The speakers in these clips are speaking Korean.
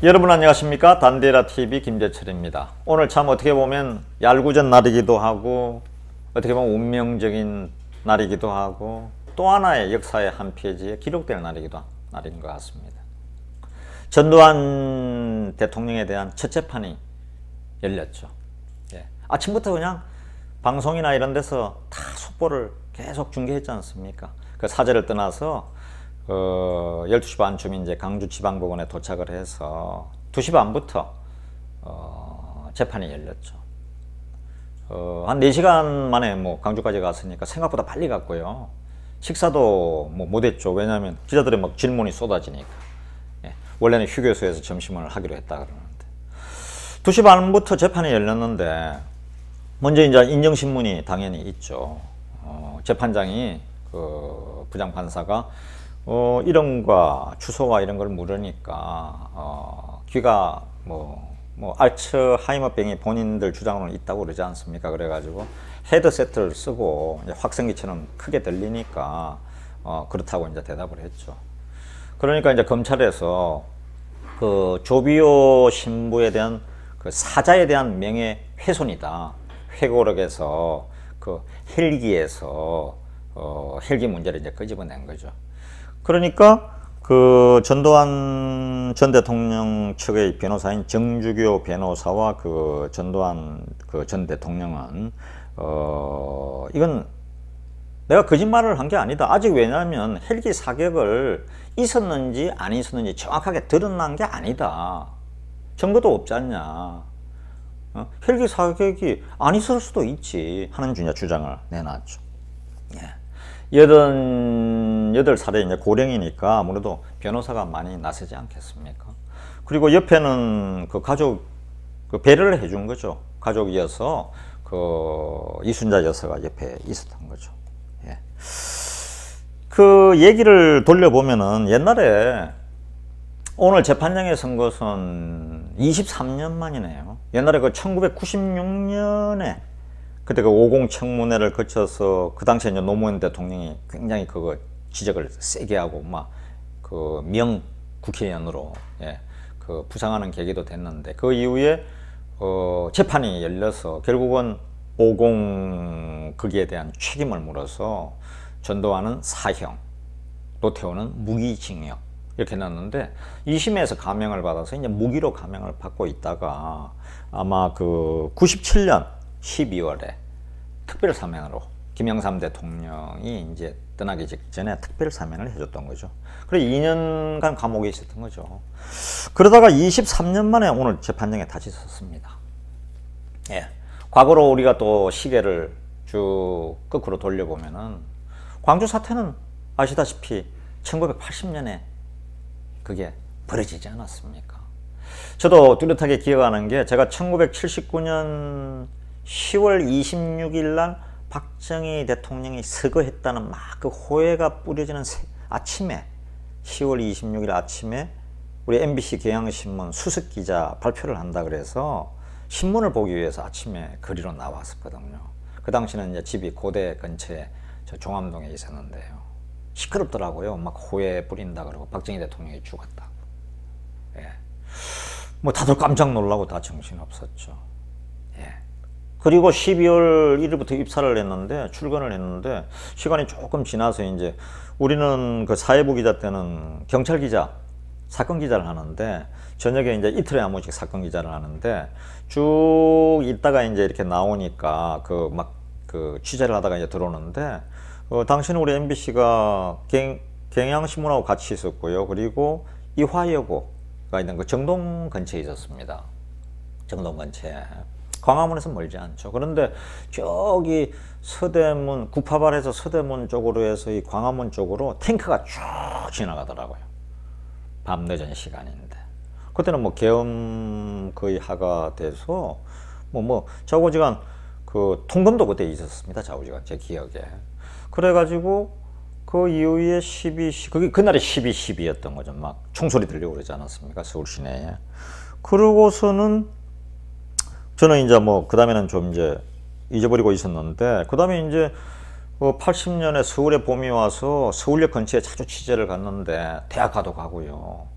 여러분 안녕하십니까? 단데라TV 김재철입니다. 오늘 참 어떻게 보면 얄궂은 날이기도 하고 어떻게 보면 운명적인 날이기도 하고 또 하나의 역사의 한 페이지에 기록될 날인 것 같습니다. 전두환 대통령에 대한 첫 재판이 열렸죠. 아침부터 그냥 방송이나 이런 데서 다 속보를 계속 중계했지 않습니까? 그 사제를 떠나서 12시 반쯤 이제 강주지방법원에 도착을 해서 2시 반부터 재판이 열렸죠. 한 4시간 만에 뭐 강주까지 갔으니까 생각보다 빨리 갔고요. 식사도 뭐 못했죠. 왜냐하면 기자들의 막 질문이 쏟아지니까. 원래는 휴게소에서 점심을 하기로 했다 그러는데 2시 반부터 재판이 열렸는데 먼저 이제 인정신문이 당연히 있죠. 재판장이 그 부장판사가 이름과 주소와 이런 걸 물으니까 귀가 뭐 알츠하이머병이 본인들 주장으로는 있다고 그러지 않습니까? 그래가지고 헤드셋을 쓰고 이제 확성기처럼 크게 들리니까 그렇다고 이제 대답을 했죠. 그러니까 이제 검찰에서 그 조비오 신부에 대한 그 사자에 대한 명예훼손이다. 회고록에서 그 헬기에서 헬기 문제를 이제 끄집어낸 거죠. 그러니까 그 전두환 전 대통령 측의 변호사인 정주교 변호사와 그 전두환 그 전 대통령은 이건 내가 거짓말을 한 게 아니다. 아직 왜냐하면 헬기 사격을 있었는지 안 있었는지 정확하게 드러난 게 아니다. 증거도 없지 않냐. 헬기 사격이 안 있을 수도 있지 하는 주장을 내놨죠. 88살의 이제 고령이니까 아무래도 변호사가 많이 나서지 않겠습니까? 그리고 옆에는 그 가족 그 배려를 해준 거죠. 가족이어서 그 이순자 여사가 옆에 있었던 거죠. 그 얘기를 돌려보면은 옛날에 오늘 재판장에 선 것은 23년 만이네요. 옛날에 그 1996년에 그때 그 50 청문회를 거쳐서 그 당시에 이제 노무현 대통령이 굉장히 그거 지적을 세게 하고 막 그 명 국회의원으로 그 부상하는 계기도 됐는데 그 이후에 재판이 열려서 결국은 50 거기에 대한 책임을 물어서 전두환은 사형, 노태우는 무기징역 이렇게 났는데 2심에서 감형을 받아서 이제 무기로 감형을 받고 있다가 아마 그 97년 12월에 특별 사면으로 김영삼 대통령이 이제 떠나기 직전에 특별 사면을 해줬던 거죠. 그래서 2년간 감옥에 있었던 거죠. 그러다가 23년 만에 오늘 재판정에 다시 섰습니다. 과거로 우리가 또 시계를 쭉 거꾸로 돌려보면은 광주 사태는 아시다시피 1980년에 그게 벌어지지 않았습니까? 저도 뚜렷하게 기억하는 게 제가 1979년 10월 26일 날 박정희 대통령이 서거했다는 막 그 호해가 뿌려지는 아침에 10월 26일 아침에 우리 MBC 경향신문 수석기자 발표를 한다 그래서 신문을 보기 위해서 아침에 거리로 나왔었거든요. 그 당시는 이제 집이 고대 근처에 저 종암동에 있었는데요. 시끄럽더라고요. 막 호해 뿌린다 그러고 박정희 대통령이 죽었다고. 뭐 다들 깜짝 놀라고 다 정신없었죠. 그리고 12월 1일부터 입사를 했는데 출근을 했는데 시간이 조금 지나서 이제 우리는 그 사회부 기자 때는 경찰 기자, 사건 기자를 하는데 저녁에 이제 이틀에 한 번씩 사건 기자를 하는데 쭉 있다가 이제 이렇게 나오니까 그 막 그 취재를 하다가 이제 들어오는데 당시는 우리 MBC가 경향신문하고 같이 있었고요. 그리고 이화여고가 있는 그 정동 근처에 있었습니다. 정동 근처에. 광화문에서 멀지 않죠. 그런데 저기 서대문, 구파발에서 서대문 쪽으로 해서 이 광화문 쪽으로 탱크가 쭉 지나가더라고요. 밤 늦은 시간인데. 그때는 뭐 계엄 거의 하가 돼서 좌우지간 그 통금도 그때 있었습니다. 좌우지간 제 기억에. 그래가지고 그 이후에 12, 그날이 12.12였던 거죠. 막 총소리 들리고 그러지 않았습니까? 서울 시내에. 그러고서는 저는 이제 그 다음에는 좀 이제 잊어버리고 있었는데, 그 다음에 이제 80년에 서울에 봄이 와서 서울역 근처에 자주 취재를 갔는데, 대학가도 가고요.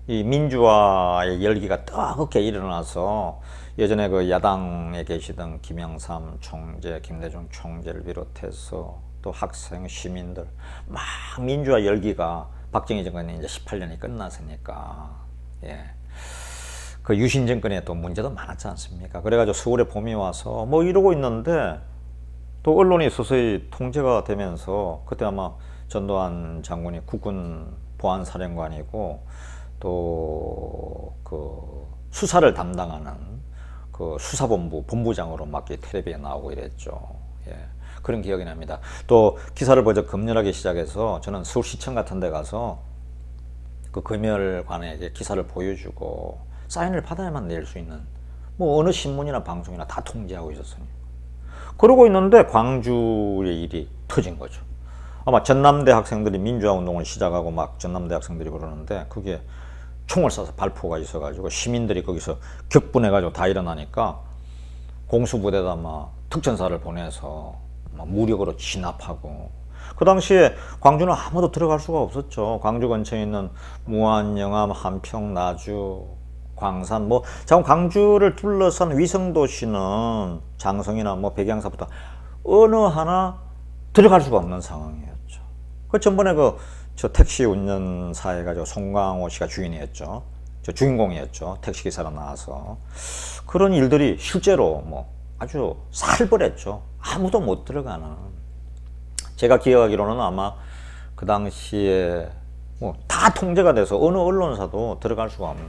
이 민주화의 열기가 뜨겁게 일어나서 예전에 그 야당에 계시던 김영삼 총재, 김대중 총재를 비롯해서 또 학생, 시민들 막 민주화 열기가 박정희 정권이 이제 18년이 끝났으니까 예. 그 유신 정권에 또 문제도 많았지 않습니까? 그래가지고 서울에 봄이 와서 뭐 이러고 있는데 또 언론이 서서히 통제가 되면서 그때 아마 전두환 장군이 국군 보안사령관이고 또 그 수사를 담당하는 그 수사본부 본부장으로 막 텔레비에 나오고 이랬죠. 예. 그런 기억이 납니다. 또 기사를 먼저 검열하기 시작해서 저는 서울시청 같은 데 가서 그 검열관에게 기사를 보여주고 사인을 받아야만 낼 수 있는 뭐 어느 신문이나 방송이나 다 통제하고 있었어요. 그러고 있는데 광주의 일이 터진 거죠. 아마 전남대 학생들이 민주화 운동을 시작하고 막 전남대 학생들이 그러는데 그게 총을 쏴서 발포가 있어가지고 시민들이 거기서 격분해가지고 다 일어나니까 공수부대에다 막 특전사를 보내서 막 무력으로 진압하고 그 당시에 광주는 아무도 들어갈 수가 없었죠. 광주 근처에 있는 무안, 영암, 한평, 나주, 광산 뭐 광주를 둘러싼 위성도시는 장성이나 뭐 백양사부터 어느 하나 들어갈 수가 없는 상황이었죠. 그 전번에 저 택시 운전사 해가지고 송광호 씨가 주인이었죠. 저 주인공이었죠. 택시기사로 나와서. 그런 일들이 실제로 뭐 아주 살벌했죠. 아무도 못 들어가는. 제가 기억하기로는 아마 그 당시에 뭐 다 통제가 돼서 어느 언론사도 들어갈 수가 없는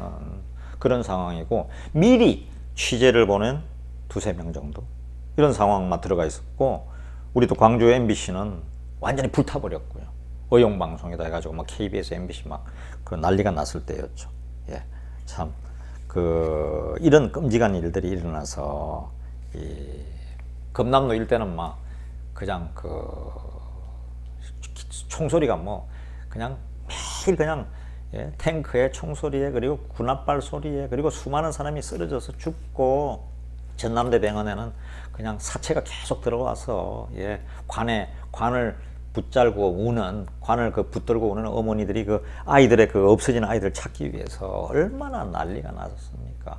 그런 상황이고 미리 취재를 보낸 두세 명 정도 이런 상황만 들어가 있었고 우리 또 광주 MBC는 완전히 불타버렸고요. 어용방송이다 해가지고 막 KBS, MBC 막 그 난리가 났을 때였죠. 예, 참 이런 끔찍한 일들이 일어나서 이 금남로 일대는 막 그냥 총소리가 뭐 그냥 매일 그냥 예, 탱크의 총소리에 그리고 군홧발 소리에 그리고 수많은 사람이 쓰러져서 죽고 전남대 병원에는 그냥 사체가 계속 들어와서 예, 관을 붙잡고 우는 관을 붙들고 우는 어머니들이 그 아이들의 없어진 아이들을 찾기 위해서 얼마나 난리가 났었습니까?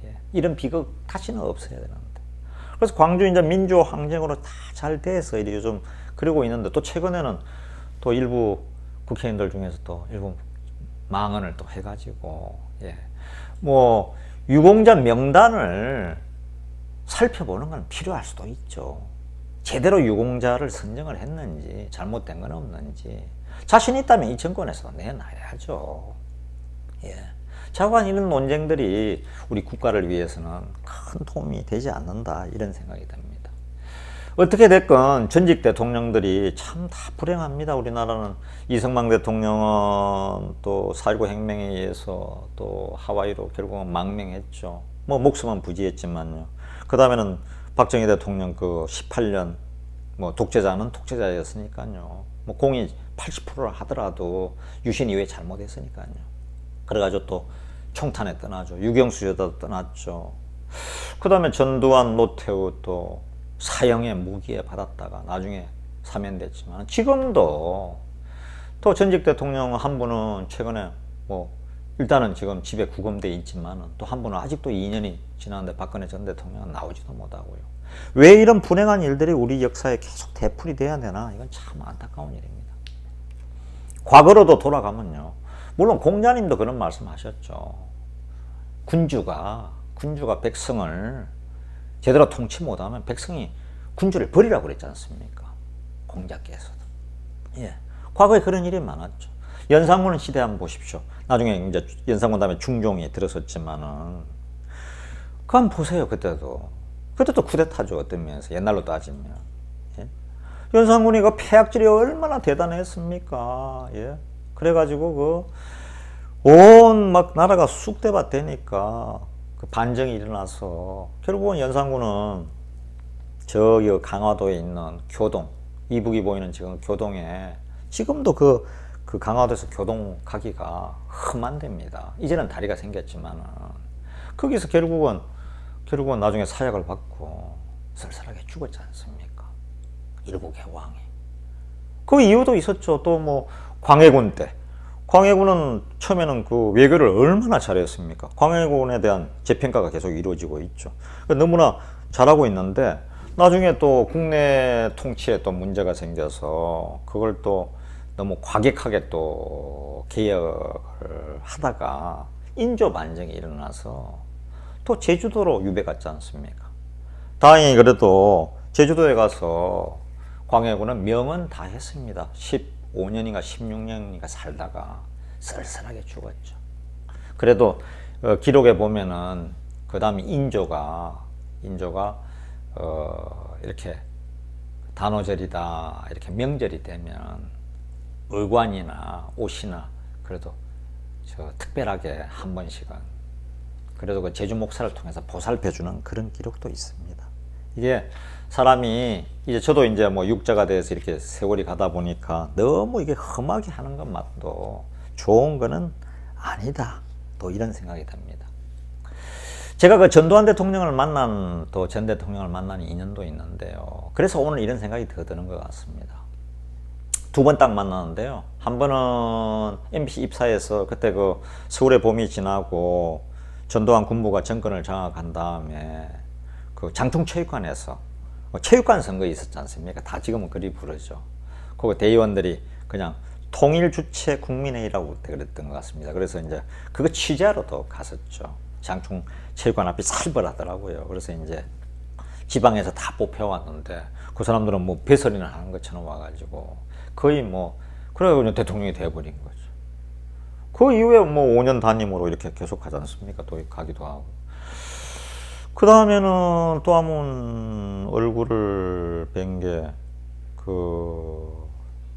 예, 이런 비극 다시는 없어야 되는데 그래서 광주 이제 민주화 항쟁으로 다 잘 돼서 이제 요즘 그러고 있는데 또 최근에는 또 일부 국회의원들 중에서 또 일부 망언을 또 해가지고 예, 뭐 유공자 명단을 살펴보는 건 필요할 수도 있죠. 제대로 유공자를 선정을 했는지 잘못된 건 없는지 자신 있다면 이 정권에서 내놔야죠. 예. 자관 이런 논쟁들이 우리 국가를 위해서는 큰 도움이 되지 않는다 이런 생각이 듭니다. 어떻게 됐건 전직 대통령들이 참 다 불행합니다. 우리나라는 이승만 대통령은 또 4.19 혁명에 의해서 또 하와이로 결국은 망명했죠. 뭐 목숨은 부지했지만요. 그 다음에는 박정희 대통령 18년 뭐 독재자는 독재자였으니까요. 뭐 공이 80%를 하더라도 유신 이후에 잘못했으니까요. 그래가지고 또 총탄에 떠나죠. 유경수 여사도 떠났죠. 그 다음에 전두환, 노태우 또 사형의 무기에 받았다가 나중에 사면됐지만 지금도 또 전직 대통령 한 분은 최근에 뭐 일단은 지금 집에 구금돼 있지만은 또 한 분은 아직도 2년이 지났는데 박근혜 전 대통령은 나오지도 못하고요. 왜 이런 불행한 일들이 우리 역사에 계속 되풀이 돼야 되나? 이건 참 안타까운 일입니다. 과거로도 돌아가면요. 물론 공자님도 그런 말씀 하셨죠. 군주가 백성을 제대로 통치 못하면 백성이 군주를 버리라고 그랬지 않습니까? 공자께서도. 예. 과거에 그런 일이 많았죠. 연산군 시대 한번 보십시오. 나중에 이제 연산군 다음에 중종이 들어섰지만은 그거 한번 보세요. 그때도 쿠데타죠. 어떤 면에서 옛날로 따지면. 예? 연산군이 그 폐악질이 얼마나 대단했습니까? 예? 그래가지고 온 막 나라가 쑥대밭 되니까 그 반정이 일어나서 결국은 연산군은 저기 강화도에 있는 교동, 이북이 보이는 지금 교동에 지금도 그 강화도에서 교동 가기가 험한 데입니다. 이제는 다리가 생겼지만은 거기서 결국은 나중에 사약을 받고 쓸쓸하게 죽었지 않습니까? 일국의 왕이. 그 이유도 있었죠. 또 뭐 광해군 때 광해군은 처음에는 그 외교를 얼마나 잘했습니까? 광해군에 대한 재평가가 계속 이루어지고 있죠. 너무나 잘하고 있는데 나중에 또 국내 통치에 또 문제가 생겨서 그걸 또 너무 과격하게 또 개혁을 하다가 인조 반정이 일어나서 또 제주도로 유배 갔지 않습니까? 다행히 그래도 제주도에 가서 광해군은 명은 다 했습니다. 15년인가 16년인가 살다가 쓸쓸하게 죽었죠. 그래도 기록에 보면은 그 다음에 인조가 이렇게 단오절이다 이렇게 명절이 되면 의관이나 옷이나 그래도 특별하게 한 번씩은 그래도 그 제주 목사를 통해서 보살펴주는 그런 기록도 있습니다. 이게 사람이 이제 저도 이제 뭐 육자가 돼서 이렇게 세월이 가다 보니까 너무 이게 험하게 하는 것만도 좋은 거는 아니다. 또 이런 생각이 듭니다. 제가 그 전두환 대통령을 만난 또 전 대통령을 만난 인연도 있는데요. 그래서 오늘 이런 생각이 더 드는 것 같습니다. 두 번 딱 만났는데요. 한 번은 MBC 입사해서 그때 그 서울의 봄이 지나고 전두환 군부가 정권을 장악한 다음에 그 장충체육관에서 체육관 선거 있었지 않습니까? 다 지금은 그리 부르죠. 그 대의원들이 그냥 통일주체 국민회의라고 그랬던 것 같습니다. 그래서 이제 그거 취재하러도 갔었죠. 장충체육관 앞이 살벌하더라고요. 그래서 이제 지방에서 다 뽑혀왔는데 그 사람들은 뭐 배설이나 하는 것처럼 와가지고 거의 뭐 그래가지고 대통령이 돼버린 거죠. 그 이후에 뭐 5년 단임으로 이렇게 계속 가지 않습니까? 또 가기도 하고. 그 다음에는 또 한 번 얼굴을 뵌 게 그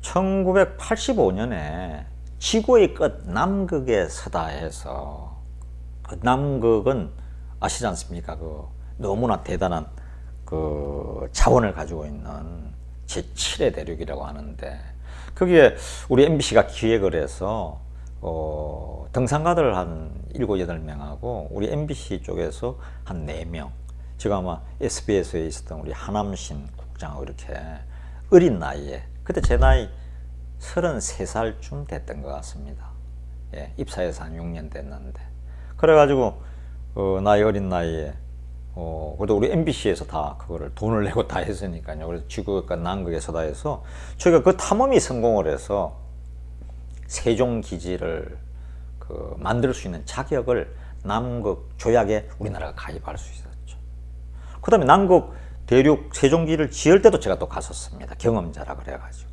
1985년에 지구의 끝 남극에 서다 해서 그 남극은 아시지 않습니까? 그 너무나 대단한 그 자원을 가지고 있는 제7의 대륙이라고 하는데 거기에 우리 MBC가 기획을 해서 등산가들 한 7, 8명하고 우리 MBC 쪽에서 한 4명 제가 아마 SBS에 있었던 우리 하남신 국장하고 이렇게 어린 나이에 그때 제 나이 33살쯤 됐던 것 같습니다. 예, 입사해서 한 6년 됐는데 그래가지고 나이 어린 나이에 그래도 우리 MBC에서 다 그거를 돈을 내고 다 했으니까요. 그래서 지구가 남극에서 다 해서 저희가 그 탐험이 성공을 해서 세종기지를 만들 수 있는 자격을 남극 조약에 우리나라가 가입할 수 있었죠. 그 다음에 남극 대륙 세종기를 지을 때도 제가 또 갔었습니다. 경험자라 그래가지고.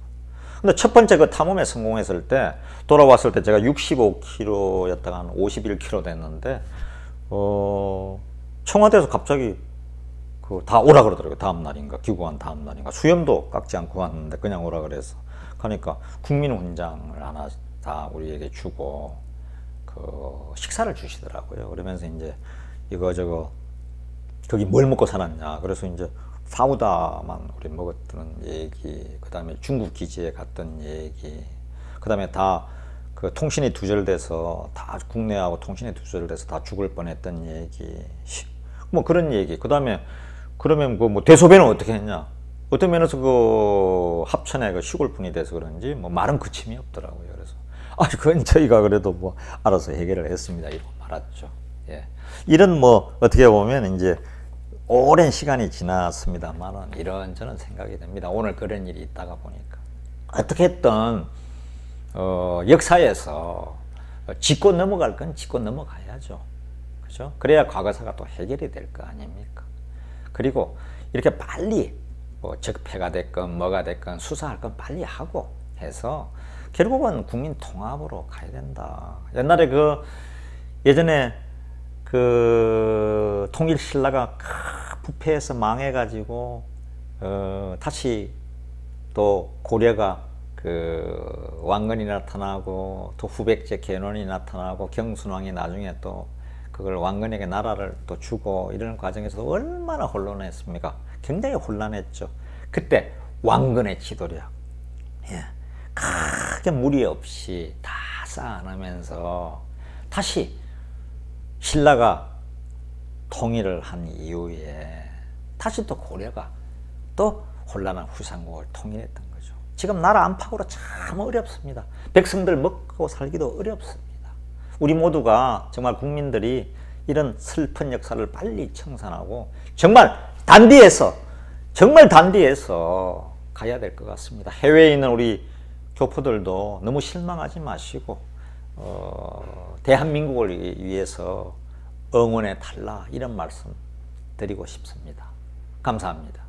근데 첫 번째 그 탐험에 성공했을 때 돌아왔을 때 제가 65kg였다가 한 51kg 됐는데 청와대에서 갑자기 다 오라 그러더라고요. 다음 날인가 귀국한 다음 날인가 수염도 깎지 않고 왔는데 그냥 오라 그래서 그러니까 국민훈장을 하나 다 우리에게 주고 그 식사를 주시더라고요. 그러면서 이제 이거저거 거기 뭘 먹고 살았냐 그래서 이제 파우다만 우리 먹었던 얘기 그 다음에 중국 기지에 갔던 얘기 그 다음에 다 그 통신이 두절돼서 다 국내하고 통신이 두절돼서 다 죽을 뻔했던 얘기 뭐 그런 얘기 그 다음에 그러면 그 뭐 대소변은 어떻게 했냐 어떤 면에서 그 합천에 그 시골분이 돼서 그런지 뭐 말은 그침이 없더라고요. 그래서 그건 저희가 그래도 뭐 알아서 해결을 했습니다. 이러고 말았죠. 예. 이런 뭐 어떻게 보면 이제 오랜 시간이 지났습니다만은 이런저런 생각이 듭니다. 오늘 그런 일이 있다가 보니까 어떻게 했든 역사에서 짚고 넘어갈 건 짚고 넘어가야죠. 그죠? 그래야 과거사가 또 해결이 될 거 아닙니까? 그리고 이렇게 빨리 뭐 적폐가 됐건 뭐가 됐건 수사할 건 빨리 하고 해서 결국은 국민 통합으로 가야 된다. 옛날에 예전에 통일 신라가 부패해서 망해가지고 다시 또 고려가 왕건이 나타나고 또 후백제 개론이 나타나고 경순왕이 나중에 또 그걸 왕건에게 나라를 또 주고 이런 과정에서도 얼마나 혼란했습니까? 굉장히 혼란했죠. 그때 왕건의 지도력, 크게 무리 없이 다 쌓아나면서 다시 신라가 통일을 한 이후에 다시 또 고려가 또 혼란한 후삼국을 통일했던 거죠. 지금 나라 안팎으로 참 어렵습니다. 백성들 먹고 살기도 어렵습니다. 우리 모두가 정말 국민들이 이런 슬픈 역사를 빨리 청산하고 정말 단디해서 가야 될 것 같습니다. 해외에 있는 우리 교포들도 너무 실망하지 마시고 대한민국을 위해서 응원해 달라 이런 말씀 드리고 싶습니다. 감사합니다.